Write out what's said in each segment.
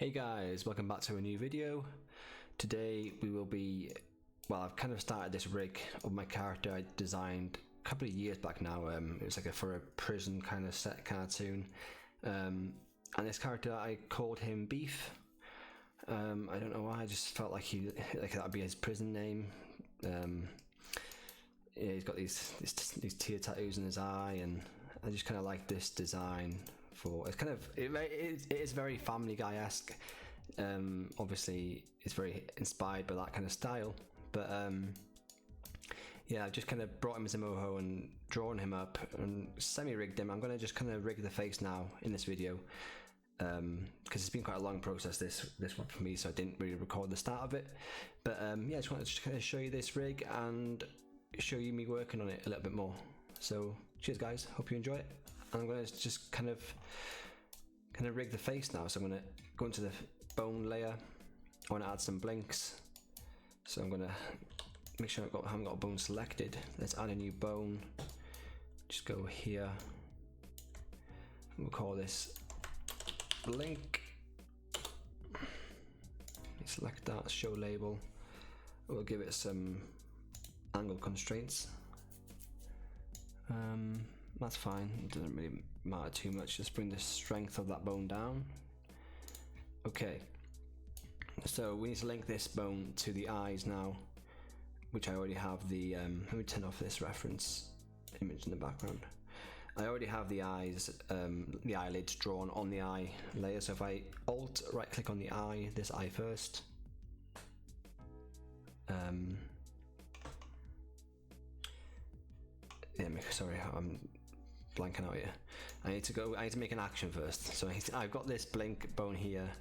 Hey guys, welcome back to a new video. Today we will be, I've kind of started this rig of my character I designed a couple of years back now. It was like for a prison kind of set cartoon. And this character, I called him Beef. I don't know why, I just felt like that would be his prison name. Yeah, he's got these tear tattoos in his eye, and I just kind of like this design. It is very Family Guy-esque. Obviously it's very inspired by that kind of style, but yeah, I've just kind of brought him as a Moho and drawn him up and semi-rigged him. I'm going to just kind of rig the face now in this video, because it's been quite a long process this one for me, so I didn't really record the start of it. But yeah, I just wanted to kind of show you this rig and show you me working on it a little bit more. So cheers guys, hope you enjoy it. I'm going to just kind of rig the face now. So I'm going to go into the bone layer. I want to add some blinks, so I'm going to make sure I haven't got a bone selected. Let's add a new bone. Just go here, we'll call this blink. Select that, show label. We'll give it some angle constraints. That's fine, it doesn't really matter too much. Just bring the strength of that bone down. Okay, so we need to link this bone to the eyes now, which I already have the let me turn off this reference image in the background. I already have the eyes, the eyelids drawn on the eye layer. So if I alt right click on the eye, this eye first, yeah, sorry, I'm blanking out here. I need to make an action first. So I've got this blink bone here.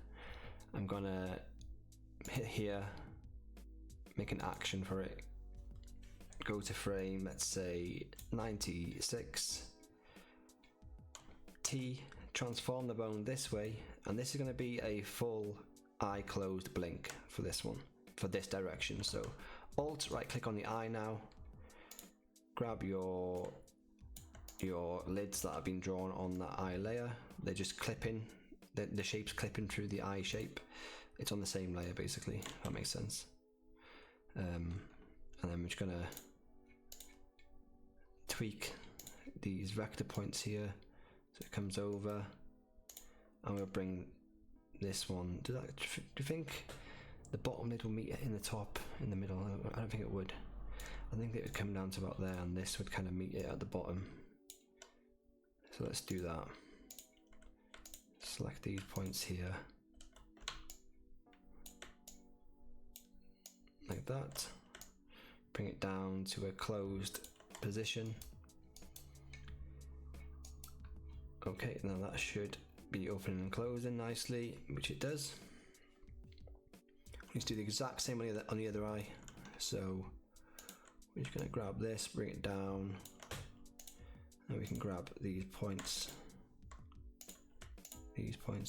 I'm gonna hit here, make an action for it, go to frame, let's say 96, T, transform the bone this way, and this is going to be a full eye closed blink for this one, for this direction. So alt right click on the eye now, grab your lids that have been drawn on that eye layer. They're just clipping, the shape's clipping through the eye shape. It's on the same layer basically, if that makes sense. And then we're just gonna tweak these vector points here so it comes over. I'm gonna bring this one, do you think the bottom lid will meet in the top, in the middle? I don't think it would. I think it would come down to about there, and this would kind of meet it at the bottom. So let's do that. Select these points here, like that. Bring it down to a closed position. Okay, now that should be opening and closing nicely, which it does. Let's do the exact same on the other eye. So we're just going to grab this, bring it down, and we can grab these points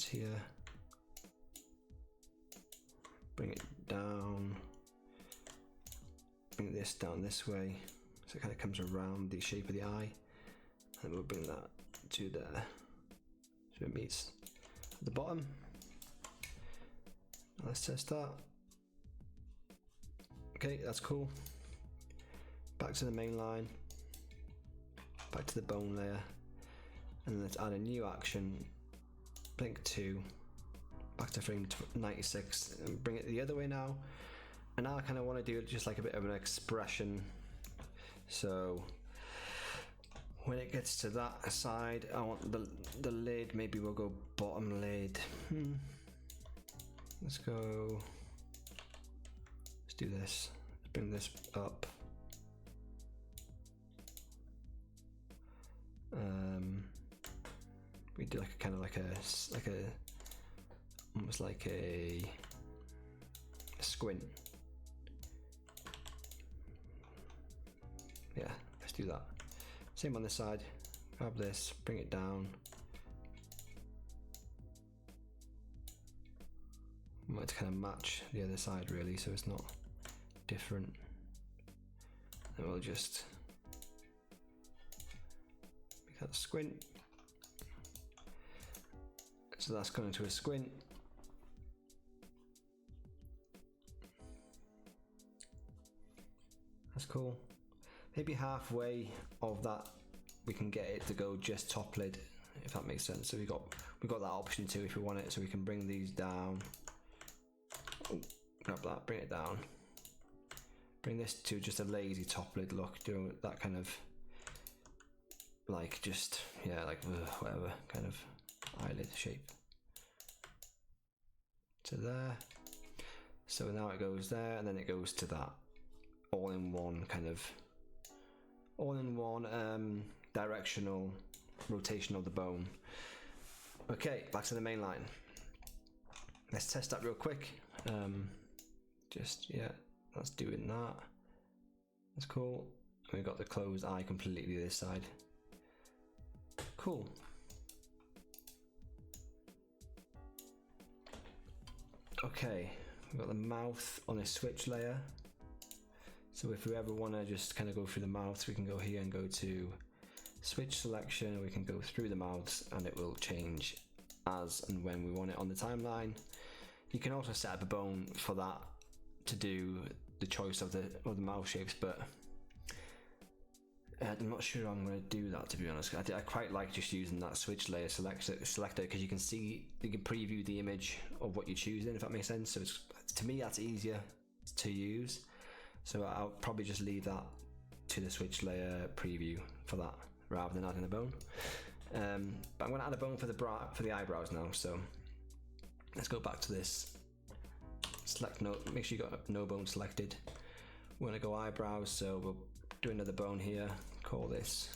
here, bring it down, bring this down this way, so it kind of comes around the shape of the eye, and we'll bring that to there, so it meets at the bottom. Let's test that. Okay, that's cool. Back to the main line, back to the bone layer, and let's add a new action, blink 2, back to frame 96, and bring it the other way now. And now I kind of want to do just like a bit of an expression. So when it gets to that side, I want the lid, maybe we'll go bottom lid. Let's do this, let's bring this up. We do like a kind of almost like a squint. Yeah, let's do that. Same on this side. Grab this, bring it down. We might kind of match the other side really, so it's not different. And we'll just make that squint. So that's gone into a squint. That's cool. Maybe halfway of that we can get it to go just top lid, if that makes sense. So we got that option too if we want it. So we can bring these down. Oh, grab that, bring it down. Bring this to just a lazy top lid look, doing that kind of like just, yeah, like whatever kind of eyelid shape. To there. So now it goes there, and then it goes to that all-in-one kind of directional rotation of the bone. Okay, back to the main line. Let's test that real quick. Just, yeah, that's doing that. That's cool. We've got the closed eye completely this side. Cool. Okay, we've got the mouth on a switch layer. So if we ever want to just kind of go through the mouth, we can go here and go to switch selection. We can go through the mouths and it will change as and when we want it on the timeline. You can also set up a bone for that to do the choice of the mouth shapes, but I'm not sure I'm going to do that, to be honest. I quite like just using that switch layer selector because you can preview the image of what you're choosing, if that makes sense. So to me that's easier to use. So I'll probably just leave that to the switch layer preview for that rather than adding a bone. But I'm going to add a bone for the eyebrows now. So let's go back to this. Select no. Make sure you got no bone selected. We're going to go eyebrows. So we'll do another bone here. Call this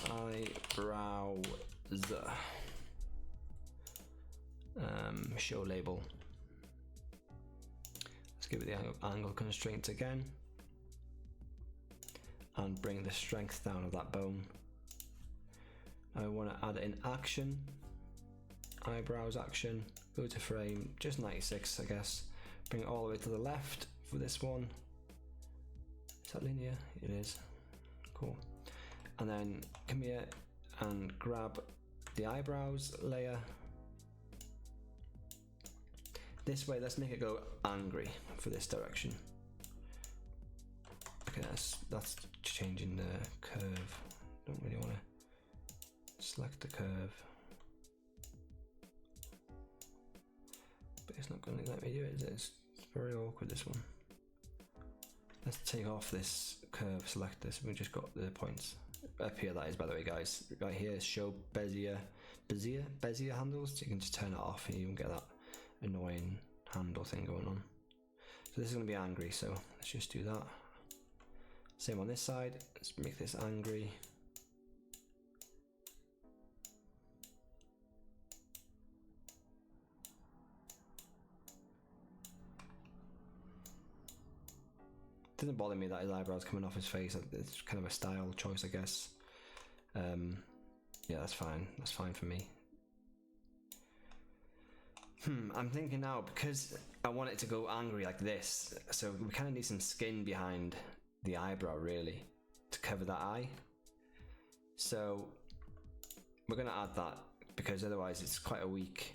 eyebrows. Show label. Let's give it the angle constraints again, and bring the strength down of that bone. I want to add in action, eyebrows action, go to frame, just 96 I guess, bring it all the way to the left for this one. Is that linear? It is. Cool. And then come here and grab the eyebrows layer. This way, let's make it go angry for this direction. Okay, that's changing the curve. Don't really want to select the curve, but it's not going to let me do it, is it? It's very awkward, this one. Let's take off this curve, select this. We just got the points up here. That is, by the way, guys, right here is show bezier handles. So you can just turn it off and you won't get that annoying handle thing going on. So this is going to be angry, so let's just do that. Same on this side. Let's make this angry. Doesn't bother me that his eyebrows coming off his face. It's kind of a style choice, I guess. Yeah, that's fine. That's fine for me. I'm thinking now, because I want it to go angry like this, so we kind of need some skin behind the eyebrow really to cover that eye. So we're going to add that because otherwise it's quite a weak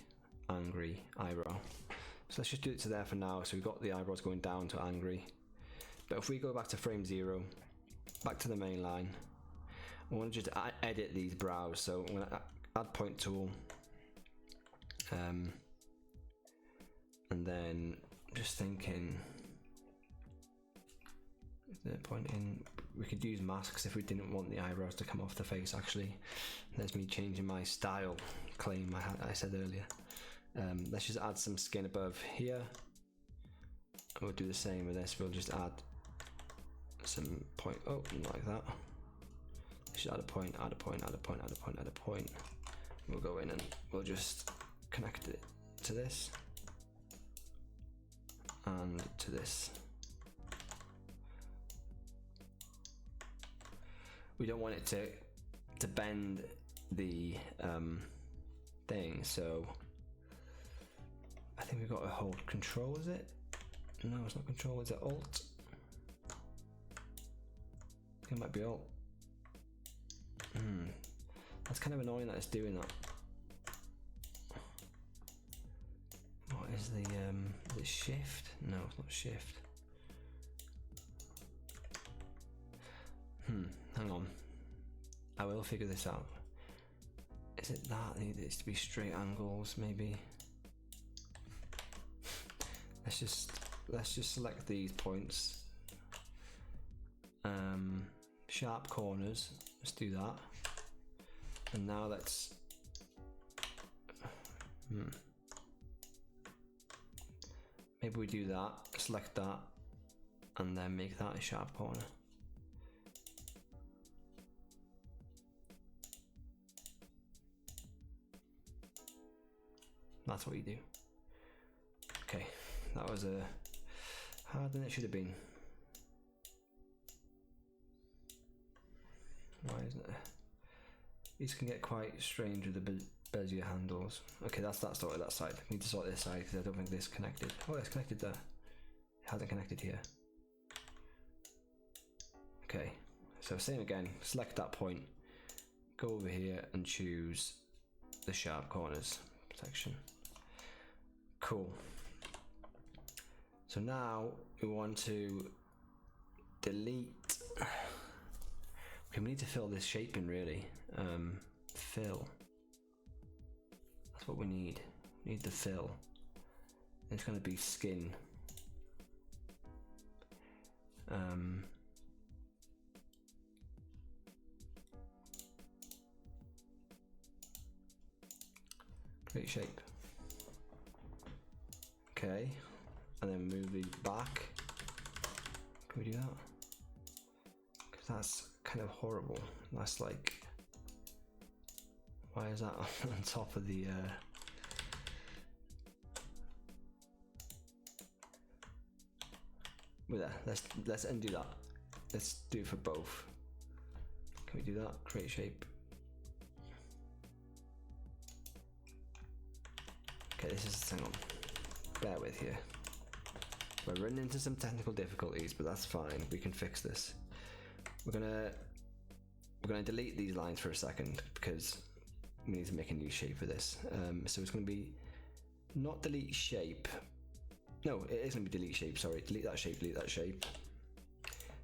angry eyebrow. So let's just do it to there for now. So we've got the eyebrows going down to angry. But if we go back to frame 0, back to the main line, I want to just edit these brows. So I'm going to add point tool, and then just thinking, the point in, we could use masks if we didn't want the eyebrows to come off the face. Actually, there's me changing my style claim I said earlier. Let's just add some skin above here. We'll do the same with this. We'll just add some point, like that. Let's just add a point, add a point, add a point, add a point, add a point. We'll go in and we'll just connect it to this and to this. We don't want it to bend the thing, so I think we've got to hold control, is it? No, it's not control, is it alt? I think it might be alt. That's kind of annoying that it's doing that. What is the shift? No, it's not shift. Hang on. I will figure this out. Is it that? It needs to be straight angles, maybe. Let's just select these points. Sharp corners. Let's do that. And now let's. Maybe we do that. Select that, and then make that a sharp corner. That's what you do. Okay, that was harder than it should have been. Why isn't it? These can get quite strange with the Bezier handles. Okay, that's sorted, that side. I need to sort this side because I don't think this connected. Oh, it's connected there. It hasn't connected here. Okay, so same again. Select that point. Go over here and choose the sharp corners section. Cool. So now we want to delete. Okay, we need to fill this shape in really. Fill. That's what we need. We need the fill. It's going to be skin. Create shape. Okay, and then move these back. Can we do that? Because that's kind of horrible. That's like, why is that on top of the? Well, there. Let's undo that. Let's do it for both. Can we do that? Create shape. Okay, this is, hang on, bear with here. We're running into some technical difficulties, but that's fine. We can fix this. We're gonna delete these lines for a second because we need to make a new shape for this. So it's gonna be not delete shape. No, it is gonna be delete shape. Sorry, delete that shape. Delete that shape.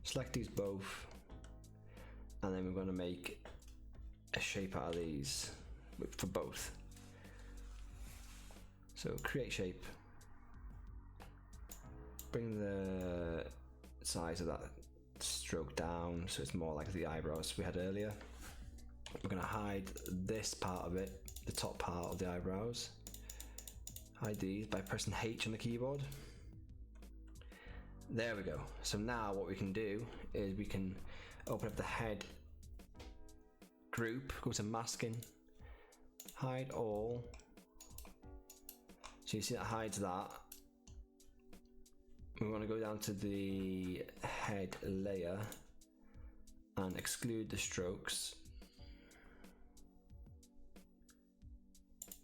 Select these both, and then we're gonna make a shape out of these for both. So create shape, bring the size of that stroke down so it's more like the eyebrows we had earlier. We're going to hide this part of it, the top part of the eyebrows. Hide these by pressing H on the keyboard. There we go. So now what we can do is we can open up the head group, go to masking, hide all. So you see that hides that. We want to go down to the head layer and exclude the strokes.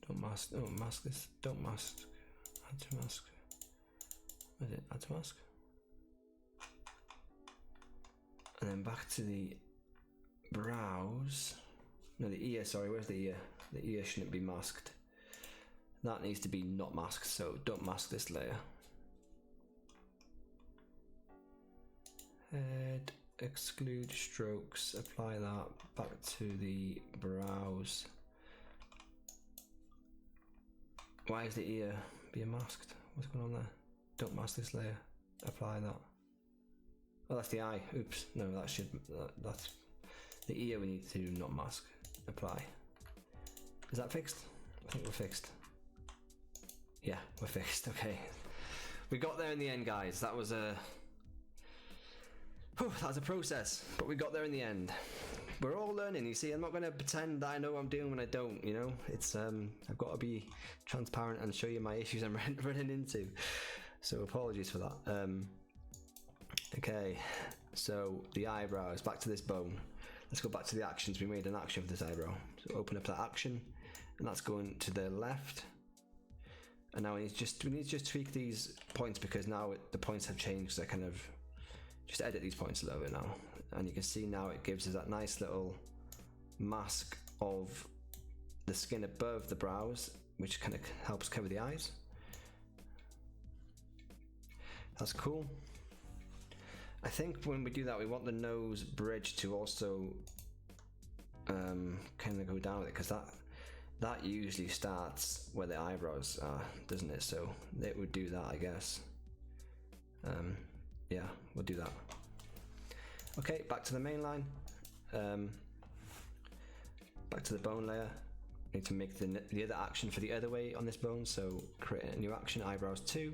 Don't mask. Oh, mask this. Don't mask. Add to mask. What is it? Add to mask. And then back to the brows. No, the ear. Sorry, where's the ear? The ear shouldn't be masked. That needs to be not masked, so don't mask this layer. Head, exclude strokes, apply that back to the brows. Why is the ear being masked? What's going on there? Don't mask this layer, apply that. Oh, that's the eye. Oops, no, that's the ear we need to not mask, apply. Is that fixed? I think we're fixed. Yeah, we're fixed. Okay, we got there in the end, guys. That was a process, but we got there in the end. We're all learning. You see, I'm not going to pretend that I know what I'm doing when I don't. You know, it's I've got to be transparent and show you my issues I'm running into. So apologies for that. Okay, so the eyebrows. Back to this bone. Let's go back to the actions. We made an action for this eyebrow. So open up that action, and that's going to the left. And now we need to just tweak these points because now the points have changed. So I kind of just edit these points a little bit now. And you can see now it gives us that nice little mask of the skin above the brows, which kind of helps cover the eyes. That's cool. I think when we do that, we want the nose bridge to also kind of go down with it, because that usually starts where the eyebrows are, doesn't it? So it would do that, I guess. Yeah, we'll do that. Okay, back to the main line. Back to the bone layer. We need to make the other action for the other way on this bone. So create a new action, eyebrows 2,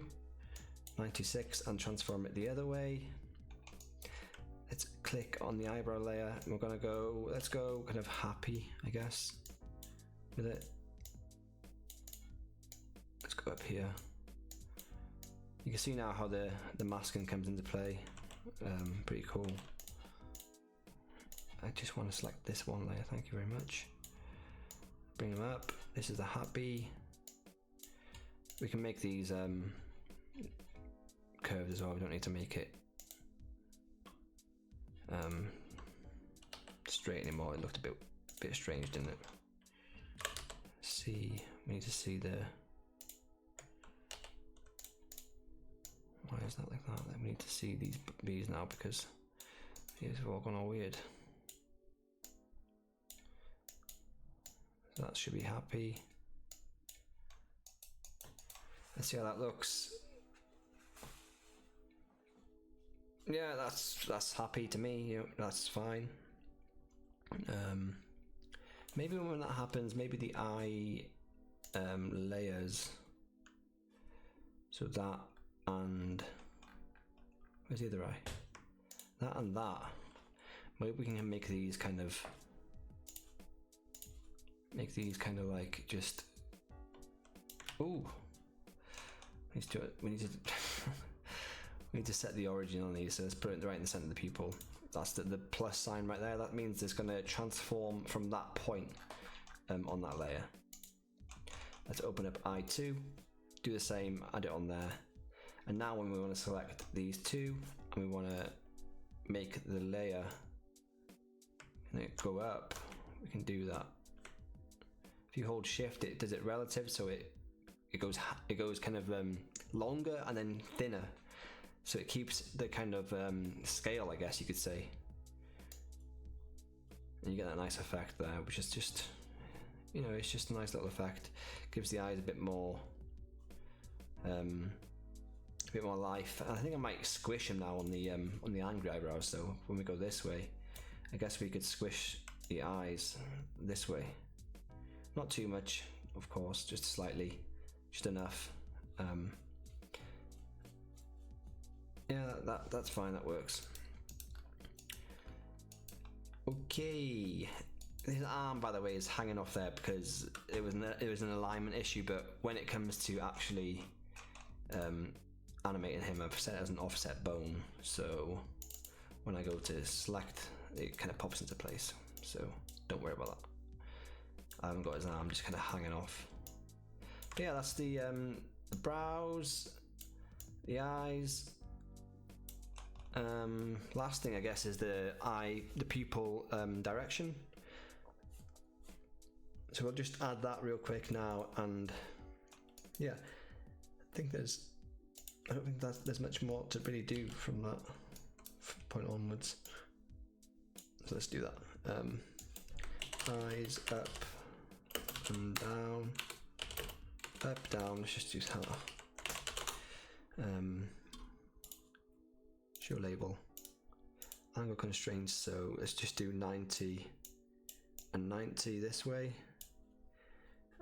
96, and transform it the other way. Let's click on the eyebrow layer. And we're gonna go. Let's go kind of happy, I guess, with it. Let's go up here. You can see now how the masking comes into play. Pretty cool. I just want to select this one layer, thank you very much. Bring them up. This is the happy. We can make these curved as well, we don't need to make it straight anymore. It looked a bit strange, didn't it? See, we need to see the... Why is that like that? We need to see these now, because these have all gone all weird. So that should be happy. Let's see how that looks. Yeah, that's happy to me. You know, that's fine. Maybe when that happens, maybe the eye layers. So that and where's the other eye? That and that. Maybe we can make these kind of like just. Ooh. We need to we need to set the origin on these, so let's put it right in the center of the pupil. That's the plus sign right there. That means it's going to transform from that point on that layer. Let's open up I2, do the same, add it on there. And now when we want to select these two and we want to make the layer go up, we can do that. If you hold shift, it does it relative, so it goes kind of longer and then thinner. So it keeps the kind of scale, I guess you could say. And you get that nice effect there, which is just, you know, it's just a nice little effect. Gives the eyes a bit more life. And I think I might squish him now on the angry eyebrows. So when we go this way, I guess we could squish the eyes this way. Not too much, of course, just slightly, just enough. Yeah, that's fine, that works. Okay, his arm, by the way, is hanging off there because it was an alignment issue, but when it comes to actually animating him, I've set it as an offset bone, so when I go to select, it kind of pops into place, so don't worry about that. I haven't got his arm just kind of hanging off. But yeah, that's the brows, the eyes. Last thing, I guess, is the pupil direction. So we'll just add that real quick now, and yeah, I don't think there's much more to really do from that point onwards. So let's do that. Eyes up and down, up, down. Let's just use that. Show label, angle constraints, so let's just do 90 and 90 this way,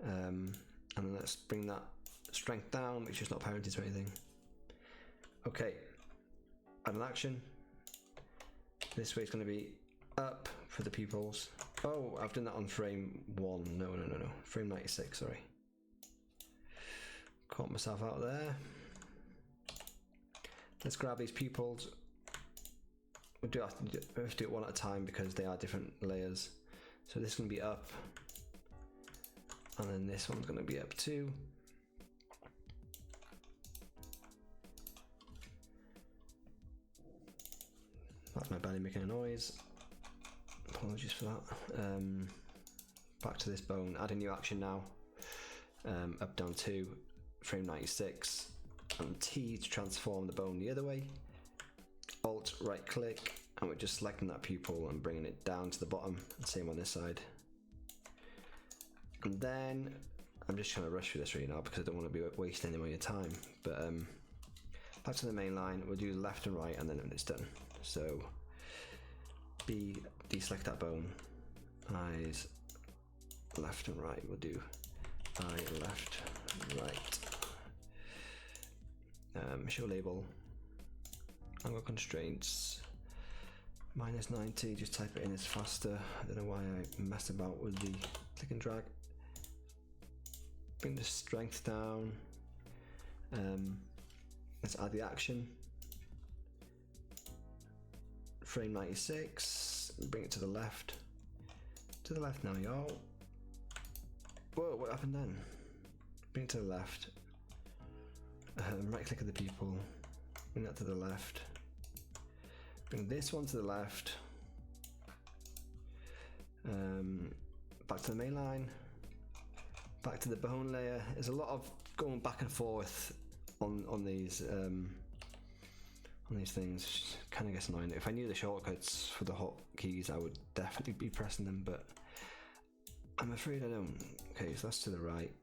and then let's bring that strength down, which is not parented or anything. Okay, add an action. This way is going to be up for the pupils. Oh, I've done that on frame 1. No, frame 96, sorry. Caught myself out there. Let's grab these pupils. We have to do it one at a time because they are different layers. So this is going to be up, and then this one's going to be up too. That's my belly making a noise. Apologies for that. Back to this bone. Add a new action now. Up, down 2, frame 96. And T to transform the bone the other way. Alt right click, and we're just selecting that pupil and bringing it down to the bottom, and same on this side. And then I'm just trying to rush through this right now because I don't want to be wasting any more of your time, but back to the main line, we'll do left and right, and then it's done. So deselect that bone, eyes left and right, we'll do eye left, right. Show label, angle constraints, -90, just type it in, it's faster. I don't know why I messed about with the click and drag. Bring the strength down, let's add the action, frame 96, bring it to the left now, y'all. Whoa, what happened then? Bring it to the left, right click of the pupil, bring that to the left, bring this one to the left, back to the main line, back to the bone layer. There's a lot of going back and forth on these things. Kind of gets annoying. If I knew the shortcuts for the hotkeys, I would definitely be pressing them, but I'm afraid I don't. Okay, so that's to the right,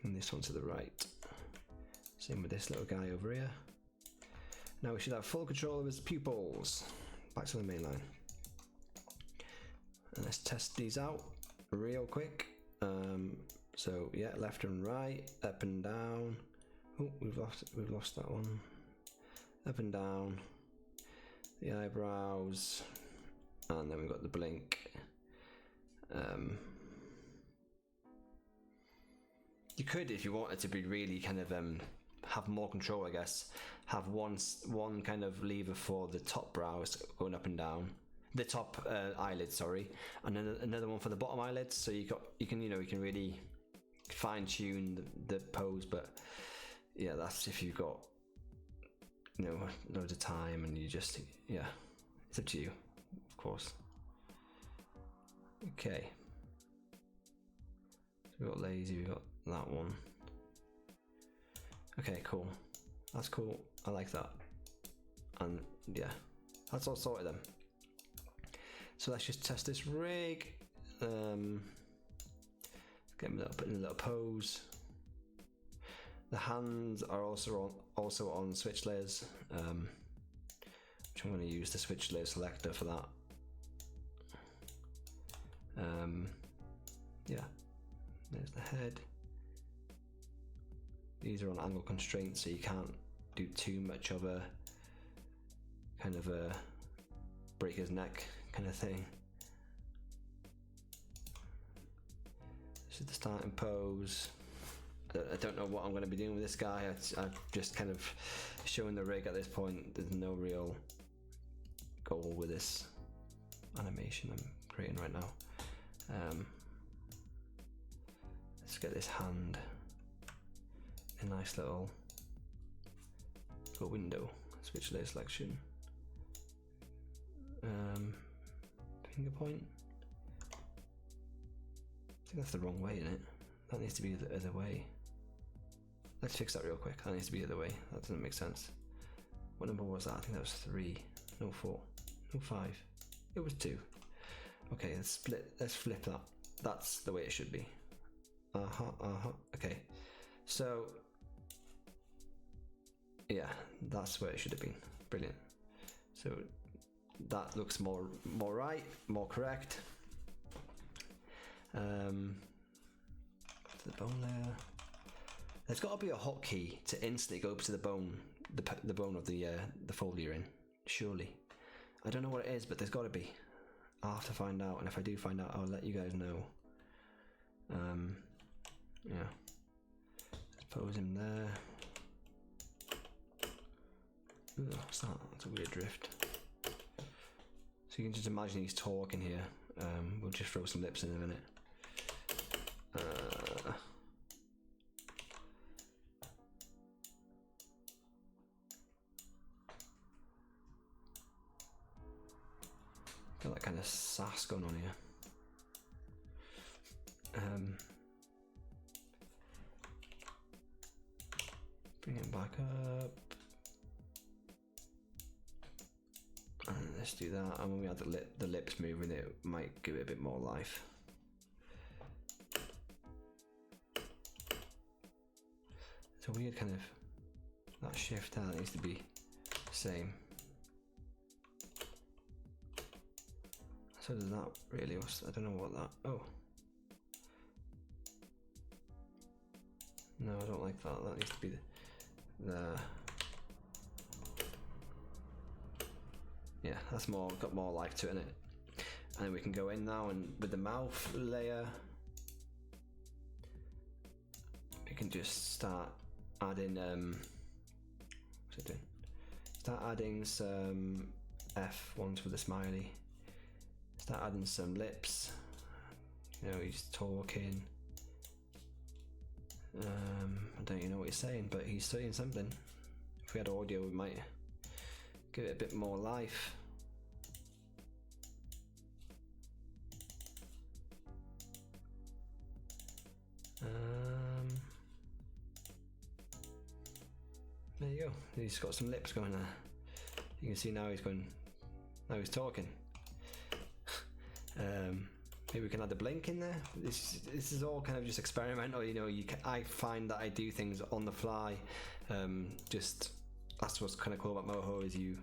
and this one to the right. Same with this little guy over here. Now we should have full control of his pupils. Back to the main line. And let's test these out real quick. So yeah, left and right, up and down. Oh, we've lost that one. Up and down. The eyebrows, and then we've got the blink. You could, if you wanted to be really kind of have more control, I guess, have one kind of lever for the top brows going up and down, the top eyelids, sorry, and then another one for the bottom eyelids. So you can really fine tune the pose. But yeah, that's if you've got loads of time and you just it's up to you, of course. Okay, so we've got lazy, we've got that one. Okay, cool. That's cool. I like that. And yeah, that's all sorted then. So let's just test this rig. Get him put in a little pose. The hands are also on switch layers, which I'm going to use the switch layer selector for that. Yeah, there's the head. These are on angle constraints, so you can't do too much of a kind of a break his neck kind of thing. This is the starting pose. I don't know what I'm going to be doing with this guy. I'm just kind of showing the rig at this point. There's no real goal with this animation I'm creating right now. Let's get this hand, a nice little window, switch layer selection, finger point. I think that's the wrong way, isn't it? That needs to be the other way. Let's fix that real quick. That needs to be the other way. That doesn't make sense. What number was that? I think that was 3, no 4, no 5. It was 2. Okay, let's flip that. That's the way it should be. Okay, so yeah, that's where it should have been. Brilliant. So that looks more right, more correct. To the bone layer. There's got to be a hotkey to instantly go up to the bone, the bone of the fold you're in. Surely, I don't know what it is, but there's got to be. I'll have to find out, and if I do find out, I'll let you guys know. Yeah, let's pose him there. Ooh, what's that? That's a weird drift. So you can just imagine he's talking here. We'll just throw some lips in a minute. Got that kind of sass going on here. Bring it back up. let's do that. And when we add the lips moving, it might give it a bit more life. It's a weird kind of, that shift there needs to be the same. So does that really, I don't know what that, oh. No, I don't like that, that needs to be the yeah, that's more, got more life to it, innit? And then we can go in now and with the mouth layer, we can just start adding, what's it doing? Start adding some F ones with the smiley. Start adding some lips. You know, he's talking. I don't even know what he's saying, but he's saying something. If we had audio, we might give it a bit more life. There you go. He's got some lips going there. You can see now he's going. Now he's talking. Maybe we can add the blink in there. This is all kind of just experimental. You know, I find that I do things on the fly. Just that's what's kind of cool about Moho is you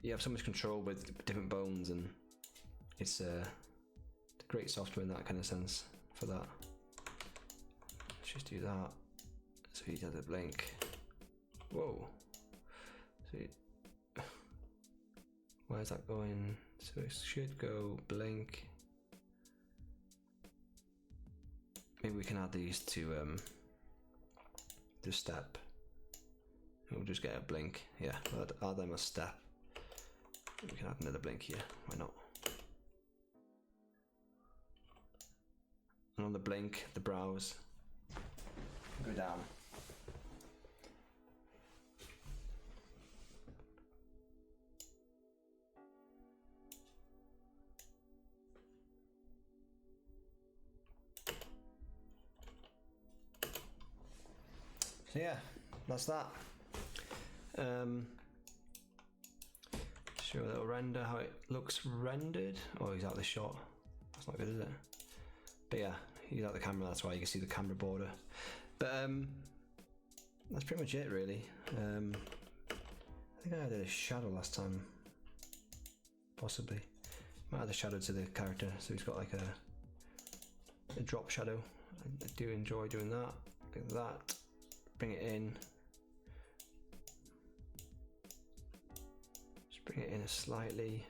have so much control with different bones, and it's great software in that kind of sense for that. Let's just do that. So you add the blink. Whoa. So where's that going? So it should go blink. Maybe we can add these to the step. We'll just get a blink. Yeah, we'll add them as step. We can add another blink here. Why not? And on the blink, the brows go down. So yeah, that's that. Show a little render how it looks rendered. Oh, he's out of the shot. That's not good, is it? But yeah, he's out the camera. That's why you can see the camera border. But that's pretty much it, really. I think I added a shadow last time, possibly. Might add a shadow to the character, so he's got like a drop shadow. I do enjoy doing that. Like that. Bring it in. Just bring it in slightly.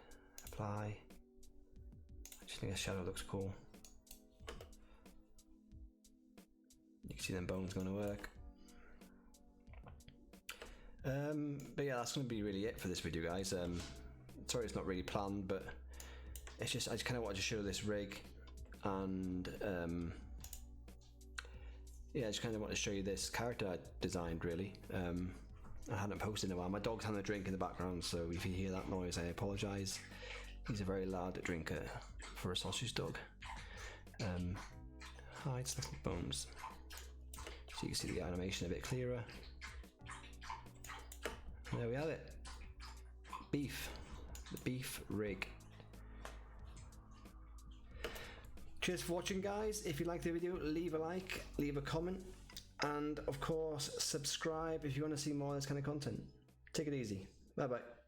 Apply. I just think a shadow looks cool. You can see them bones going to work. But yeah, that's going to be really it for this video, guys. Sorry it's not really planned, but it's just I just kind of wanted to show this rig, and yeah, I just kind of want to show you this character I designed, really. I hadn't posted in a while. My dog's having a drink in the background, so if you hear that noise, I apologise. He's a very loud drinker for a sausage dog. Hides little bones. So you can see the animation a bit clearer. There we have it. Beef. The beef rig. Cheers for watching, guys. If you liked the video, leave a like, leave a comment, and of course subscribe if you want to see more of this kind of content. Take it easy. Bye bye.